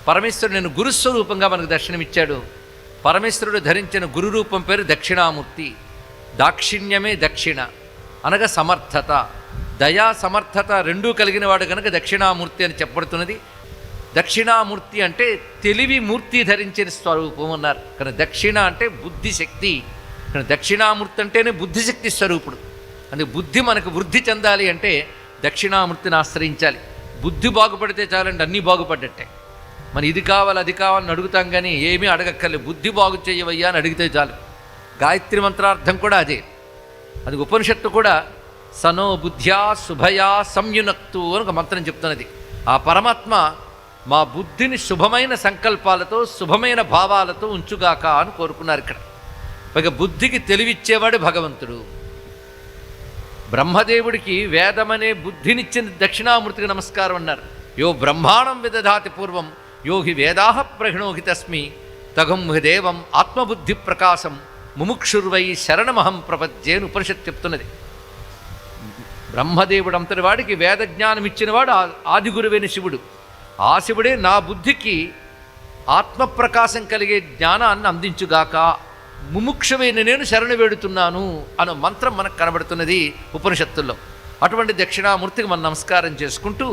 పరమేశ్వరుడు నేను గురుస్వరూపంగా మనకు దర్శనమిచ్చాడు. పరమేశ్వరుడు ధరించిన గురు రూపం పేరు దక్షిణామూర్తి. దాక్షిణ్యమే దక్షిణ అనగా సమర్థత, దయా సమర్థత రెండూ కలిగిన వాడు కనుక దక్షిణామూర్తి అని చెప్పబడుతున్నది. దక్షిణామూర్తి అంటే తెలివి మూర్తి ధరించిన స్వరూపం అన్నారు. కానీ దక్షిణ అంటే బుద్ధిశక్తి. కానీ దక్షిణామూర్తి అంటేనే బుద్ధిశక్తి స్వరూపుడు. అందుకే బుద్ధి మనకు వృద్ధి చెందాలి అంటే దక్షిణామూర్తిని ఆశ్రయించాలి. బుద్ధి బాగుపడితే చాలండి, అన్నీ బాగుపడ్డట్టే. మన ఇది కావాలి అది కావాలని అడుగుతాం, కానీ ఏమీ అడగక్కర్లేదు. బుద్ధి బాగు చేయవయ్యా అని అడిగితే చాలు. గాయత్రి మంత్రార్థం కూడా అదే. అది ఉపనిషత్తు కూడా సనో బుద్ధ్యా శుభయా సంయునక్తు అని ఒక మంత్రం చెప్తున్నది. ఆ పరమాత్మ మా బుద్ధిని శుభమైన సంకల్పాలతో శుభమైన భావాలతో ఉంచుగాక అని కోరుకున్నారు ఇక్కడ. పైగా బుద్ధికి తెలివిచ్చేవాడు భగవంతుడు. బ్రహ్మదేవుడికి వేదమనే బుద్ధినిచ్చిన దక్షిణామూర్తికి నమస్కారం అన్నారు. యో బ్రహ్మాణం విదధాతి పూర్వం యో హి వేదాహ ప్రహిణోహి తస్మి తగం దేవం ఆత్మబుద్ధి ప్రకాశం ముముక్షుర్వై శరణమహం ప్రపద్యే అని ఉపనిషత్తు చెప్తున్నది. బ్రహ్మదేవుడు అంతటి వాడికి వేద జ్ఞానం ఇచ్చినవాడు ఆది గురువైన శివుడు. ఆ శివుడే నా బుద్ధికి ఆత్మప్రకాశం కలిగే జ్ఞానాన్ని అందించుగాక, ముముక్షువైన నేను శరణు వేడుతున్నాను అన్న మంత్రం మనకు కనబడుతున్నది ఉపనిషత్తుల్లో. అటువంటి దక్షిణామూర్తికి మనం నమస్కారం చేసుకుంటూ